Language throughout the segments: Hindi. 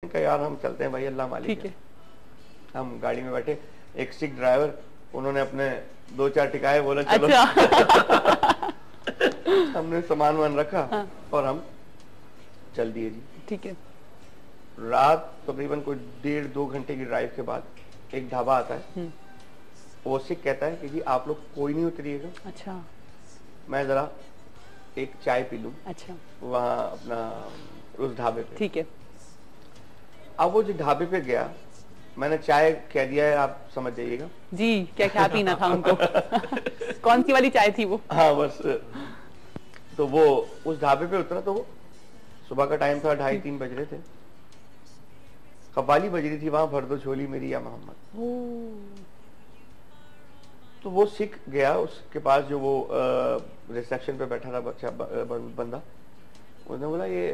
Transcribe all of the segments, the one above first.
का यार हम चलते हैं भाई, अल्लाह मालिक ठीक है। हम गाड़ी में बैठे, एक सिख ड्राइवर, उन्होंने अपने दो चार टिकाए, बोला चलो। अच्छा। हमने सामान वान रखा हाँ। और हम चल दिए जी। ठीक है। रात तकरीबन कोई 1.5-2 घंटे की ड्राइव के बाद एक ढाबा आता है। वो सिख कहता है कि जी आप लोग कोई नहीं उतरिएगा, अच्छा। मैं जरा एक चाय पी लूं अच्छा। वहाँ अपना उस ढाबे पे। ठीक है। अब वो जो ढाबे पे गया, मैंने चाय कह दिया है, आप समझ जाइएगा जी, क्या पीना था उनको? कौन सी वाली चाय थी वो? हाँ बस। तो वो उस ढाबे पे उतरा, तो वो सुबह का टाइम था, 2:30-3 बज रहे थे। कव्वाली बज रही थी, वहां भर दो झोली मेरी या मोहम्मद। तो वो सिख गया उसके पास, जो वो रिसेप्शन पे बैठा था बच्चा बंदा। उसने बोला ये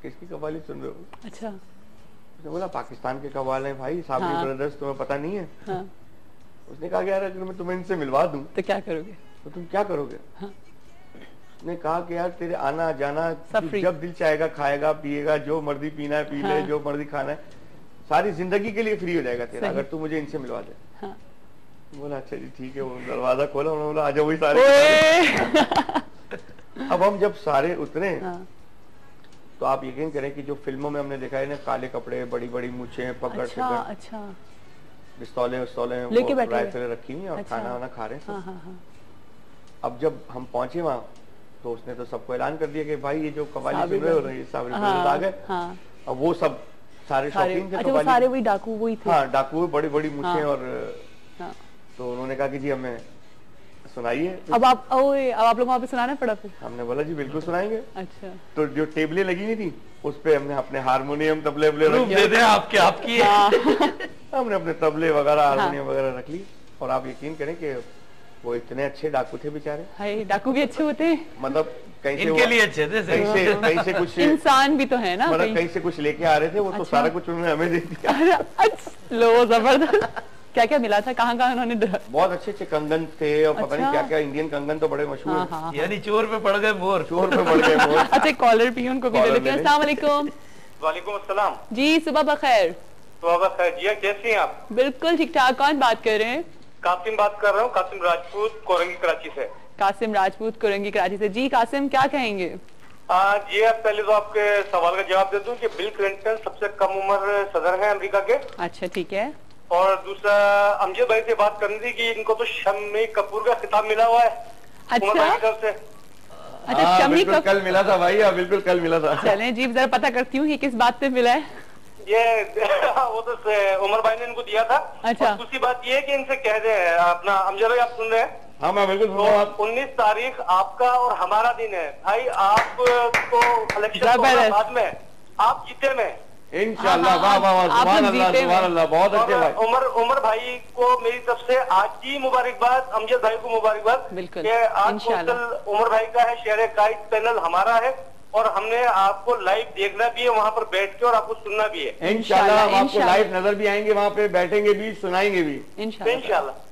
किसकी कव्वाली सुन रहे हो? अच्छा। उसने बोला पाकिस्तान के कव्वाल हैं भाई, साबरी हाँ। ब्रदर्स, तुम्हें पता नहीं है? हाँ। उसने कहा कि यार अगर मैं तुम्हें इनसे मिलवा दूं तो क्या करोगे? तो तुम क्या करोगे? हाँ। उसने कहा कि यार तेरे आना जाना, सब फ्री। जब दिल चाहेगा खाएगा पिएगा, जो मर्जी पीना है पी ले, हाँ। जो मर्जी खाना है, सारी जिंदगी के लिए फ्री हो जाएगा तेरा, सही। अगर तू मुझे इनसे मिलवा दे। हाँ। बोला अच्छा जी ठीक है। वो दरवाजा खोला, उन्होंने बोला आजा वही सारे। अब हम जब सारे उतरे, हाँ। तो आप यकीन करें कि जो फिल्मों में हमने देखा है ना, काले कपड़े, बड़ी बड़ी मूछें, पकड़ अच्छा। पकड़, अच्छा। पिस्तौलें लेके बैठे हुए। राइफलें रखी हुई और अच्छा। खाना वाना खा रहे हैं सब। हाँ हाँ हाँ। अब जब हम पहुंचे वहां, तो उसने तो सबको ऐलान कर दिया कि भाई ये जो कव्वाली साबरी सुन रहे हो ब्रदर्स। ये साबरी हाँ, ब्रदर्स आ गए। हाँ। अब वो सब सारे शौकीन थे अच्छा, वो कव्वाली सारे के। वही डाकू वही थे? हाँ, डाकू, बड़ी बड़ी मूछें। हाँ। और हाँ। तो उन्होंने कहा कि जी हमें सुनाइए। अब आप लोग वहाँ पे सुनाना पड़ा फिर? हमने बोला जी बिल्कुल सुनाएंगे। अच्छा। तो जो टेबलें लगी हुई थी, उस पे हमने अपने हारमोनियम तबले रूप दे दे आपकी हाँ। हमने अपने तबले वगैरह हारमोनियम वगैरह रख ली। और आप यकीन करें कि वो इतने अच्छे डाकू थे बेचारे। हाय, डाकू भी अच्छे होते हैं। मतलब कहीं से इनके लिए अच्छे थे, कहीं से कुछ इंसान भी तो है ना, मतलब कहीं से कुछ लेके आ रहे थे वो। तो अच्छा। सारा कुछ उन्होंने हमें दे दिया। अरे, अच्छा, लो जबरदस्त। क्या क्या मिला था, कहाँ कहाँ उन्होंने बहुत अच्छे अच्छे कंगन थे और पता नहीं अच्छा। क्या क्या। इंडियन कंगन तो बड़े मशहूर हाँ, हैं। हाँ, हाँ। यानी चोर पे पड़ गए मोर। चोर पे पड़ गए मोर। अच्छा, कॉलर भी उनको भी ले कॉलर लेते हैं। ले लें। अस्सलाम वालेकुम। वालेकुम अस्सलाम। जी, सुबह बखैर। तो अब खैरियत, कैसी हैं आप? बिल्कुल ठीक ठाक। कौन बात कर रहे हैं? कासिम बात कर रहा हूँ, कासिम राजपूत, कोरंगी कराची से। कासिम राजपूत, कुरंगी कराची से। जी कासिम, क्या कहेंगे? जी आप पहले तो आपके सवाल का जवाब दे दूं कि बिल क्लिंटन सबसे कम उम्र सदर है अमेरिका के। अच्छा, ठीक है। और दूसरा, अमजद भाई से बात करनी थी कि इनको तो शम्मी कपूर का खिताब मिला हुआ है उमर भाई की अच्छा। तरफ से। अच्छा, हाँ, शम्मी बिल्कुल कपूर। कल मिला था भाई। हाँ, बिल्कुल कल मिला था। चलें जी, जरा पता करती हूँ कि किस बात पे मिला है। ये वो तो उमर भाई ने इनको दिया था। अच्छा। और दूसरी बात ये है कि इनसे कह दे, अपना अमजद भाई आप सुन रहे हैं? हाँ मैं बिल्कुल सुन रहा हूँ। आप 19 तारीख आपका और हमारा दिन है भाई। आपको इलेक्शन जबरदस्त। बाद में आप जीते में इंशाल्लाह। वाह वाह वाह, आप सुभान लोग अल्लाह, जीते सुभान हैं। अल्लाह, बहुत अच्छे भाई। उमर भाई को मेरी तरफ से आज की मुबारकबाद, अमजद भाई को मुबारकबाद। बिल्कुल, कि आज इंशाल्लाह। कौंसल उमर भाई का है, शहर काइद पैनल हमारा है और हमने आपको लाइव देखना भी है, वहाँ पर बैठ के, और आपको सुनना भी है। इंशाल्लाह हम आपको इंशाल्लाह। लाइव नजर भी आएंगे, वहाँ पे बैठेंगे भी, सुनाएंगे भी इंशाल्लाह। इंशाल्लाह।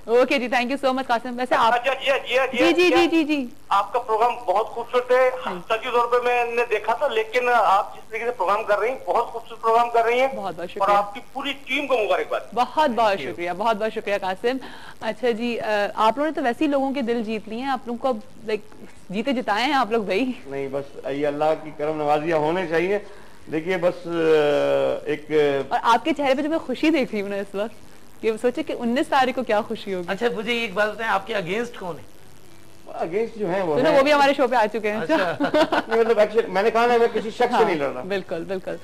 ओके जी, thank you so much Qasim. वैसे आप अच्छा जी जी जी जी जी जी आपका प्रोग्राम बहुत खूबसूरत है। सच्ची तौर पे मैंने देखा था, लेकिन आप जिस तरीके से प्रोग्राम कर रही हैं, बहुत खूबसूरत प्रोग्राम कर रही हैं। बहुत बहुत और शुक्रिया। आपकी पूरी टीम को मुबारकबाद। बहुत बहुत शुक्रिया, बहुत बहुत शुक्रिया कासिम। अच्छा जी, आप लोगों ने तो वैसे ही लोगों के दिल जीत लिए हैं। आप लोगों को लाइक जीते जिताए हैं आप लोग भाई। नहीं, बस ये अल्लाह की करम नवाजियां होने चाहिए। देखिए बस एक और आपके चेहरे पे जो मैं खुशी देख रही हूँ ना इस वक्त, कि सोचे कि 19 तारीख को क्या खुशी होगी। अच्छा मुझे एक बात बताएं, आपके अगेंस्ट कौन है? अगेंस्ट जो है वो तो ना है। वो भी हमारे शो पे आ चुके हैं। नहीं, मतलब actually मैंने कहा ना, मैं किसी शख्स से नहीं लड़ रहा, बिल्कुल बिल्कुल।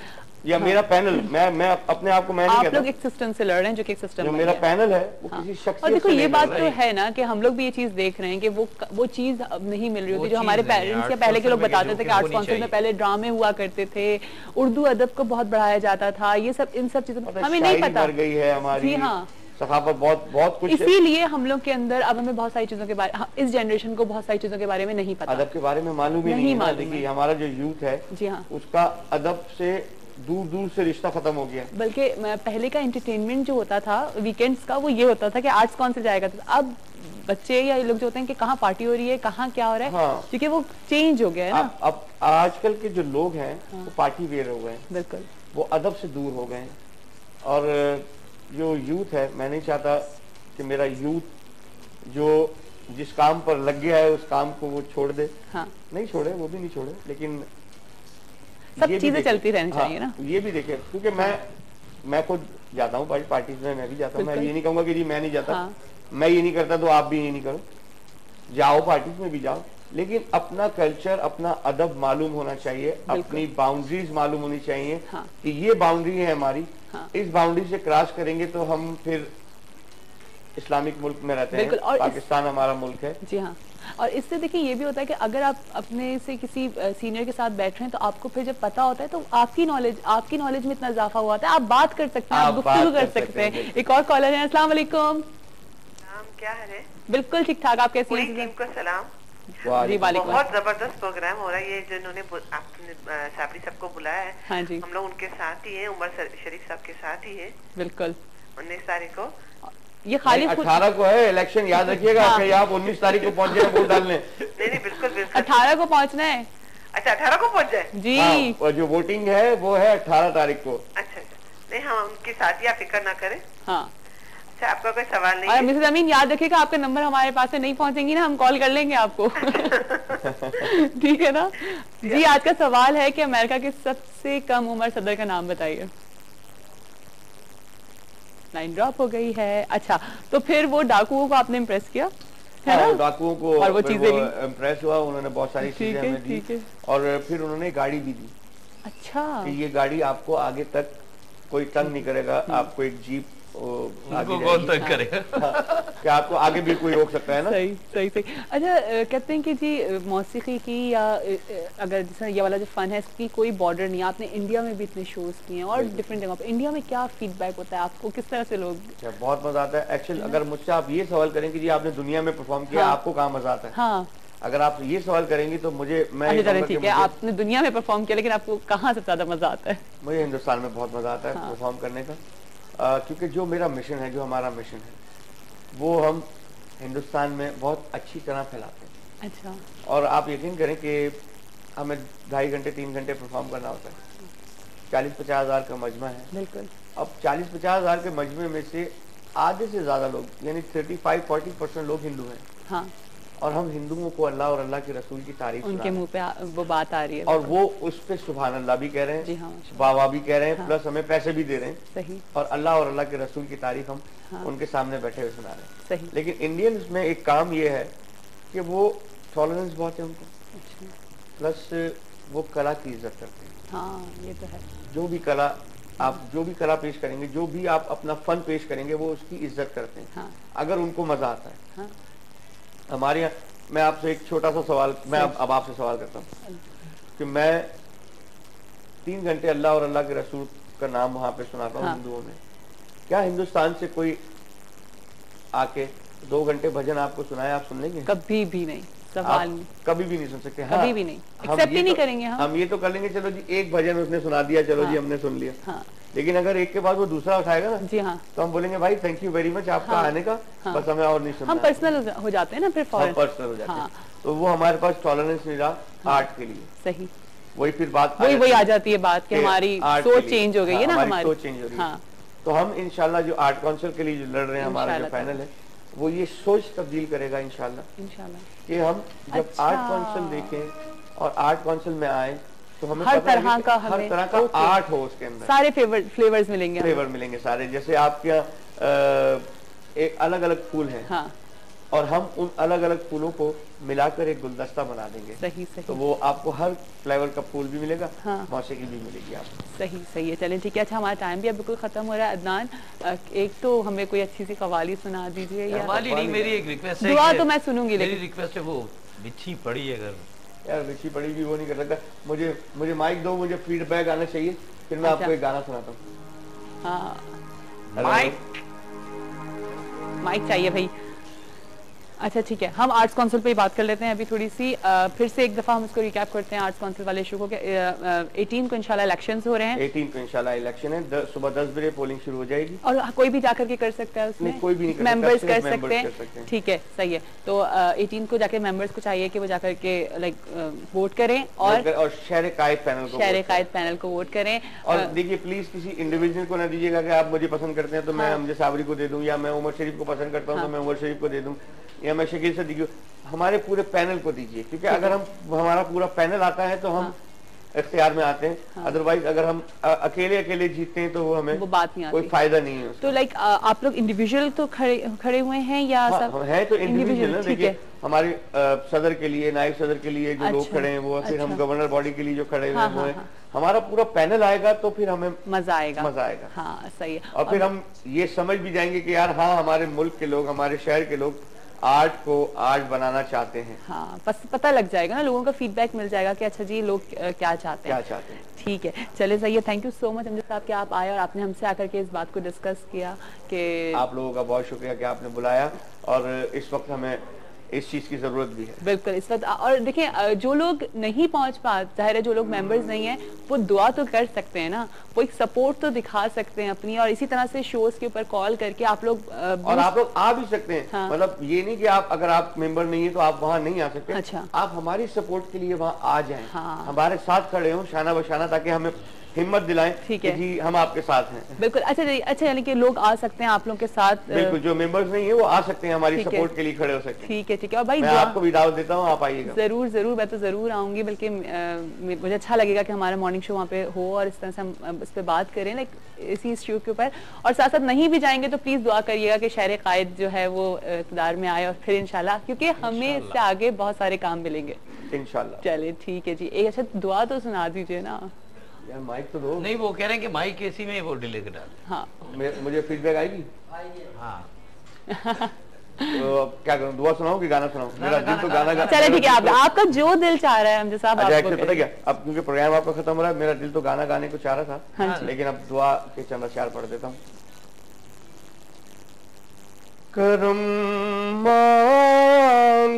या मेरा पैनल, मैं अपने आप को मैं नहीं आप लोग कहता। एक सिस्टम से लड़ रहे हैं, जो कि एक सिस्टम जो मेरा पैनल है वो किसी शख्स और देखो से ये नहीं बात लड़ तो रहा है ना कि हम लोग भी ये चीज देख रहे हैं कि वो चीज अब नहीं मिल रही वो होती जो चीज़ हमारे नहीं है। पेरेंट्स या आर्ट्स पहले के लोग काउंसिल में बताते थे जो कि कि आर्ट्स होनी काउंसिल में चाहिए। पहले ड्रामे हुआ करते थे, उर्दू अदब को बहुत बढ़ाया जाता था। ये सब इन सब चीजों पता में है, हमें नहीं शायरी पता। मर गई है हमारी। जी हाँ, सखाफत बहुत बहुत कुछ। इसीलिए हम लोग के अंदर अब हमें बहुत सारी चीजों के बारे, इस जनरेशन को बहुत सारी चीजों के बारे में नहीं पता। अदब के बारे में मालूम ही नहीं है ना। मालूम देखिए है। हमारा जो यूथ है जी हाँ, उसका अदब से दूर दूर से रिश्ता खत्म हो गया। बल्कि पहले का एंटरटेनमेंट जो होता था वीकेंड्स का, वो ये होता था कि आर्ट्स कौन से जाएगा। अब बच्चे या ये लोग जो होते हैं कि कहाँ पार्टी हो रही है, कहाँ क्या हो रहा है, हाँ। क्योंकि वो चेंज हो गया है ना। अब आजकल के जो लोग हैं वो पार्टी वेयर हो गए हैं। बिल्कुल। वो अदब से दूर हो गए हैं। और जो यूथ है, मैं नहीं चाहता कि मेरा यूथ जो जिस काम पर लग गया है उस काम को वो छोड़ दे। हाँ। नहीं छोड़े, वो भी नहीं छोड़े, लेकिन सब ये भी चीजें देखें। चलती रहनी हाँ, चाहिए ना। ये भी देखें, क्योंकि मैं खुद जाता हूँ पार्टीज में, मैं भी जाता हूँ। मैं बिल्कुल। ये नहीं कहूंगा कि जी मैं नहीं जाता। हाँ। मैं ये नहीं करता तो आप भी ये नहीं करो, जाओ पार्टीज में भी जाओ, लेकिन अपना कल्चर, अपना अदब मालूम होना चाहिए, अपनी बाउंड्रीज मालूम होनी चाहिए। हाँ। कि ये बाउंड्री है हमारी। हाँ। इस बाउंड्री से क्रॉस करेंगे तो हम फिर इस्लामिक मुल्क में रहते हैं। बिल्कुल, और पाकिस्तान हमारा मुल्क है। जी हाँ। और इससे देखिए ये भी होता है कि अगर आप अपने से किसी सीनियर के साथ बैठ रहे हैं तो आपको फिर जब पता होता है तो आपकी नॉलेज में इतना इजाफा हुआ होता है, आप बात कर सकते हैं, आप गुफ्तगू कर सकते हैं। एक और कॉलर है। अस्सलाम वालेकुम। क्या है? बिल्कुल ठीक ठाक, आप कैसी पूरी हैं? टीम को सलाम। जी वालेकुम। बहुत जबरदस्त प्रोग्राम हो रहा है ये, जिन्होंने आपने साबरी सबको बुलाया है। हाँ जी। हम लोग उनके साथ ही हैं, उमर शरीफ साहब के साथ ही है। बिल्कुल। 19 तारीख को ये खाली 18 को है इलेक्शन, याद रखिएगा। हाँ। कहीं आप 19 तारीख को पहुंचे वोट डालने। नहीं बिल्कुल बिल्कुल। 18 को पहुंचना है। अच्छा 18 को पहुंच जाए। जी। हाँ, और जो वोटिंग है वो है 18 तारीख को। अच्छा नहीं, हम उनके साथ ही, आप फिक्र ना करें। हाँ। अच्छा आपका कोई सवाल नहीं और है? मिसेस अमीन याद रखिएगा, आपका नंबर हमारे पास से नहीं पहुंचेंगी ना, हम कॉल कर लेंगे आपको। ठीक है ना जी। आज का सवाल है कि अमेरिका के सबसे कम उम्र सदर का नाम बताइए। लाइन ड्रॉप हो गई है। अच्छा, तो फिर वो डाकुओं को आपने इम्प्रेस किया है हाँ, ना? डाकुओं को और वो फिर चीजें ली। इम्प्रेस हुआ, उन्होंने बहुत सारी ठीक चीजें है, हमें दी। ठीक है। और फिर उन्होंने गाड़ी भी दी अच्छा। कि ये गाड़ी आपको आगे तक कोई तंग नहीं करेगा। आपको एक जीप उनको कौन तंग करेगा? कि आपको आगे भी कोई रोक सकता है ना। सही सही सही। अच्छा कहते हैं कि जी मौसीकी की या अगर जैसे ये वाला जो फन है इसकी कोई बॉर्डर नहीं है। आपने इंडिया में भी इतने शोज किए हैं और डिफरेंट जगह पे, इंडिया में क्या फीडबैक होता है आपको, किस तरह से लोग? अच्छा, बहुत मजा आता है एक्चुअली। अगर मुझसे आप ये सवाल करें कि जी आपने दुनिया में परफॉर्म किया, हाँ। आपको कहाँ मजा आता है? हाँ। अगर आप ये सवाल करेंगी तो मैं ये अच्छा कहूंगा कि ठीक है, आपने दुनिया में परफॉर्म किया लेकिन आपको कहाँ सबसे ज्यादा मजा आता है? मुझे हिंदुस्तान में बहुत मजा आता है हाँ। परफॉर्म करने का। क्योंकि जो मेरा मिशन है, जो हमारा मिशन है, वो हम हिंदुस्तान में बहुत अच्छी तरह फैलाते हैं। अच्छा। और आप यकीन करें कि हमें 2.5 घंटे 3 घंटे परफॉर्म करना होता है। 40-50 हज़ार का मजमा है। बिल्कुल। अब 40-50 हज़ार के मजमे में से आधे से ज्यादा लोग यानी 35-40% लोग हिंदू हैं। हाँ। और हम हिंदुओं को अल्लाह और अल्लाह के रसूल की तारीफ उनके सुना रहे मुंह पे वो बात आ रही है। हैं। और वो उस पे सुभान अल्लाह भी कह रहे जी हैं, हाँ। वाह वाह भी कह रहे हैं, हाँ। प्लस हमें पैसे भी दे रहे हैं। सही और अल्लाह और अल्लाह के रसूल की तारीफ हम हाँ। उनके सामने बैठे हुए सुना रहे हैं। सही। लेकिन इंडियंस में एक काम ये है कि वो टॉलरेंस बहुत है उनको, अच्छा। प्लस वो कला की इज्जत करते हैं। हाँ ये तो है। जो भी कला आप जो भी कला पेश करेंगे, जो भी आप अपना फन पेश करेंगे, वो उसकी इज्जत करते हैं। हाँ। अगर उनको मजा आता है। हाँ। हमारे यहाँ, मैं आपसे एक छोटा सा सवाल, मैं अब आपसे सवाल करता हूँ कि मैं 3 घंटे अल्लाह और अल्लाह के रसूल का नाम वहां पे सुनाता हूँ हाँ। हिंदुओं में। क्या हिंदुस्तान से कोई आके 2 घंटे भजन आपको सुनाया, आप सुन लेंगे? कभी भी नहीं, सवाल नहीं। कभी भी नहीं सुन सकते। कभी भी नहीं, एक्सेप्ट ही नहीं करेंगे हम। हम ये तो कर लेंगे, चलो जी एक भजन उसने सुना दिया, चलो जी हमने सुन लिया। हाँ। लेकिन अगर एक के बाद वो दूसरा उठाएगा ना, जी हाँ, तो हम बोलेंगे भाई थैंक यू वेरी मच आपका हाँ। आने का, हाँ। बस हमें और नहीं सुनना हम है। पर्सनल हो जाते हैं ना फिर हम फौरन। पर्सनल हो जाते हाँ। हैं। तो वो हमारे पास टॉलरेंस नहीं रहा आर्ट के लिए। सही। वही फिर बात वही आ जाती है बात कि कि हमारी आर्ट के सोच लिए। चेंज हो गई है ना, हमारी सोच चेंज हो रही है। हाँ। तो हम इंशाल्लाह जो आर्ट काउंसिल के लिए जो लड़ रहे हैं, हमारा जो इंशाल्लाह पैनल है, वो ये सोच तब्दील करेगा इंशाल्लाह इंशाल्लाह। कि हम जब अच्छा। आर्ट काउंसिल देखें और आर्ट काउंसिल में आए तो हमें हर पता लगे तरह कि का हर हमें- तरह का ओके। आर्ट हो उसके अंदर, सारे फ्लेवर्स मिलेंगे हमें। फ्लेवर मिलेंगे सारे। जैसे आपके यहाँ एक अलग अलग फूल है, हाँ। और हम उन अलग अलग फूलों को मिलाकर एक गुलदस्ता बना देंगे। सही तो सही वो आपको हर फ्लेवर का फूल भी मिलेगा, हाँ। मौसीकी भी मिलेगी आपको। सही सही है। चलें ठीक है। अच्छा हमारा टाइम भी अब बिल्कुल खत्म हो रहा है। अदनान एक तो हमें कोई अच्छी सी कवाली सुना दीजिए या वाली नहीं, मेरी एक रिक्वेस्ट है। दुआ कि तो मैं सुनूंगी, मेरी लेकिन रिक्वेस्ट है वो बिच्छी पड़ी है घर में। यार रिची पड़ी भी वो नहीं कर सकता। मुझे माइक दो, मुझे फीडबैक आना चाहिए, फिर मैं अच्छा। आपको एक गाना सुनाता हूँ। हाँ माइक माइक चाहिए भाई। अच्छा ठीक है, हम आर्ट्स काउंसिल पे ही बात कर लेते हैं अभी थोड़ी सी। फिर से एक दफा हम इसको रिकैप करते हैं आर्ट्स काउंसिल वाले इशू को। 18 को इंशाल्लाह इलेक्शंस हो रहे हैं। 18 को इंशाल्लाह इलेक्शन है, सुबह 10 बजे पोलिंग शुरू हो जाएगी। और कोई भी जाकर के कर सकता है उसमें? नहीं, कोई भी नहीं कर मेंबर्स सकता, कर सिर्फ सकते members कर सकते हैं। हैं। ठीक है, सही है। तो 18 को जाके मेंबर्स को चाहिए कि वो जाकर के लाइक वोट करें और शहर कायद पैनल को शहर कायद पैनल को वोट करें। और देखिए प्लीज किसी इंडिविजुअल को ना दीजिएगा कि आप मुझे पसंद करते हैं तो मैं हमजा साबरी को दे दूं, या मैं उमर शरीफ को पसंद करता हूं तो मैं उमर शरीफ को दे दूं, या मैं शकील सदीक को। हमारे पूरे पैनल को दीजिए, क्योंकि अगर हमारा पूरा पैनल आता है तो हम इख्तियार में आते हैं। अदरवाइज अगर हम अकेले अकेले जीतते हैं तो वो हमें वो बात नहीं आती, कोई फायदा नहीं है उसका। तो लाइक आप लोग इंडिविजुअल तो खड़े हुए हैं या सब है तो इंडिविजुअल ना। ठीक देखिए है। हमारे सदर के लिए, नायब सदर के लिए जो लोग खड़े हैं वो, फिर हम गवर्नर बॉडी के लिए जो खड़े हुए हैं वो है। हमारा पूरा पैनल आएगा तो फिर हमें मजा आएगा। हाँ सही है। और फिर हम ये समझ भी जाएंगे कि यार हाँ, हमारे मुल्क के लोग, हमारे शहर के लोग आर्ट को आर्ट बनाना चाहते हैं। हाँ, बस पता लग जाएगा ना, लोगों का फीडबैक मिल जाएगा कि अच्छा जी लोग क्या चाहते हैं। ठीक है, चले सही है। Thank you so much Amjad साहब कि आप आए और आपने हमसे आकर के इस बात को डिस्कस किया। कि आप लोगों का बहुत शुक्रिया कि आपने बुलाया, और इस वक्त हमें इस चीज की जरूरत भी है। बिल्कुल इस वक्त। और देखिए जो लोग नहीं पहुंच पा, जाहिर है जो लोग मेंबर्स नहीं है वो दुआ तो कर सकते हैं ना, वो एक सपोर्ट तो दिखा सकते हैं अपनी। और इसी तरह से शोज के ऊपर कॉल करके आप लोग और आप लोग आ भी सकते हैं। हाँ। मतलब ये नहीं कि आप अगर आप मेंबर नहीं है तो आप वहाँ नहीं आ सकते। अच्छा। आप हमारी सपोर्ट के लिए वहाँ आ जाएं। हाँ। हमारे साथ खड़े हों शाना बशाना, ताकि हमें हिम्मत दिलाएं। ठीक है जी हम आपके साथ हैं। बिल्कुल। अच्छा यानी कि लोग आ सकते हैं आप लोगों के साथ। बिल्कुल, जो मेंबर्स नहीं है वो आ सकते हैं, हमारी सपोर्ट के लिए खड़े हो सकते हैं। ठीक है ठीक है। और भाई मैं आपको भी दावत देता हूँ, आप आइएगा। जरूर जरूर, मैं तो जरूर आऊंगी। बल्कि मुझे अच्छा लगेगा कि हमारा मॉर्निंग शो वहाँ पे हो और इस तरह से हम इस पे बात करें, लाइक इसी इशू के ऊपर। और साथ साथ नहीं भी जाएंगे तो प्लीज दुआ करिएगा कि शहर कायद जो है वो इक़्तिदार में आए, और फिर इंशाल्लाह, क्योंकि हमें इससे आगे बहुत सारे काम मिलेंगे इंशाल्लाह। चलिए ठीक है जी। एक अच्छा दुआ तो सुना दीजिए ना यार, माइक तो दो। नहीं, वो कह रहे हैं कि माइक एसी में वो डिले कर डाल। हाँ, मुझे फीडबैक आएगी। हाँ तो अब क्या करूं, दुआ सुनाऊं कि गाना सुनाऊं? मेरा दिल तो गाना चले ठीक है, आपका जो दिल चाह रहा है हमजा साहब। अच्छा, एक्चुअली पता क्या, अब क्योंकि प्रोग्राम आपका खत्म हो रहा है, मेरा दिल तो गाना गाने को चाह रहा था। लेकिन अब दुआ के चंद अशआर पढ़ देता हूँ। करम मांगता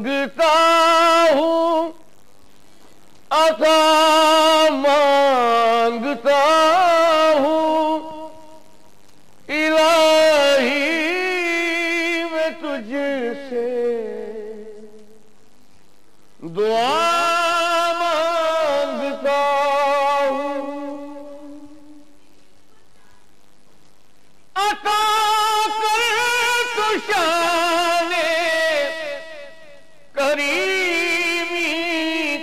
हूँ, अता मांगता हूँ, इलाही मैं तुझसे दुआ मांगता हूँ। अता कर तू शाने करीमी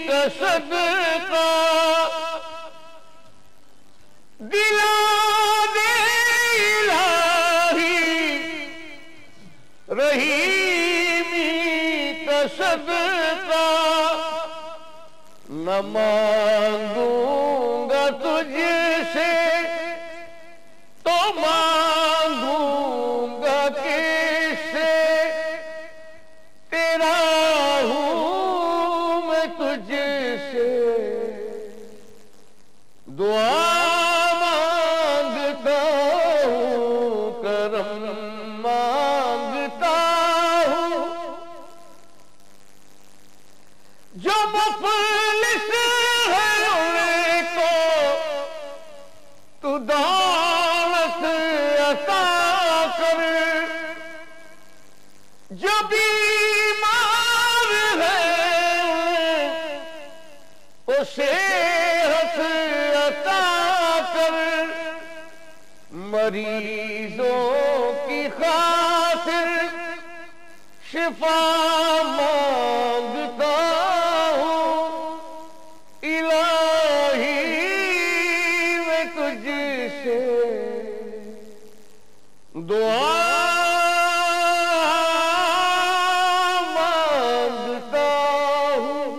का सदका, दिला दे इलाही रहीमी का सदका। न मांगूंगा तुझसे तो मांगूंगा किससे, तेरा हूँ मैं तुझसे दुआ मांगता हूँ, करम मांगता हूँ। जो मुफलिस है उनको तू दौलत अता कर, जो बीमार है उसे सेहत अता कर, मरीजों की खातिर शिफा मांगता हूँ, इलाही मैं तुझसे दुआ मांगता हूँ।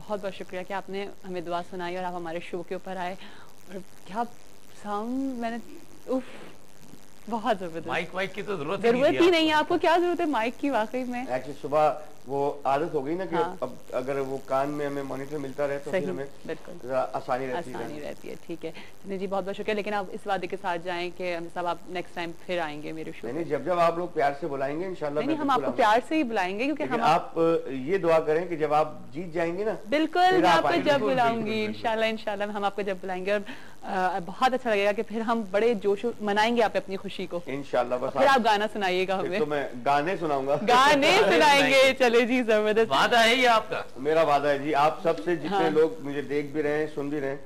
बहुत बहुत शुक्रिया कि आपने हमें दुआ सुनाई और आप हमारे शो के ऊपर आए। और क्या साउंड मैंने, उफ, बहुत जबरदस्त। माइक की तो जरूरत ही नहीं है। आपको क्या जरूरत है माइक की वाकई में? एक्चुअली सुबह वो आदत हो गई ना कि हाँ। अब अगर वो कान में हमें मॉनिटर मिलता रहे तो फिर सही, हमें बिल्कुल जरा आसानी रहती आसानी है। रहती है। ठीक है नहीं जी, बहुत बहुत शुक्रिया। लेकिन आप इस वादे के साथ जाएं कि सब आप नेक्स्ट टाइम फिर आएंगे मेरे शो। नहीं, जब जब आप लोग प्यार से बुलाएंगे इंशाल्लाह नहीं, मैं हम आपको बिल्कुल प्यार से ही बुलाएंगे क्योंकि लेकिन हम आप ये दुआ करें कि जब आप जीत जाएंगे ना बिल्कुल फिर मैं आप आपको आएंगे। जब बिल्कुल, बुलाऊंगी बिल्कुल, इंशाल्लाह इंशाल्लाह हम आपको जब बुलाएंगे और बहुत अच्छा लगेगा कि फिर हम बड़े जोश मनाएंगे आप अपनी खुशी को। इंशाल्लाह बस फिर आप गाना सुनाइएगा फिर हमें। तो मैं गाने सुनाऊंगा। गाने सुनाएंगे। चले जी जबरदस्त। वादा है ये आपका। मेरा वादा है जी, आप सबसे जितने हाँ। लोग मुझे देख भी रहे हैं सुन भी रहे हैं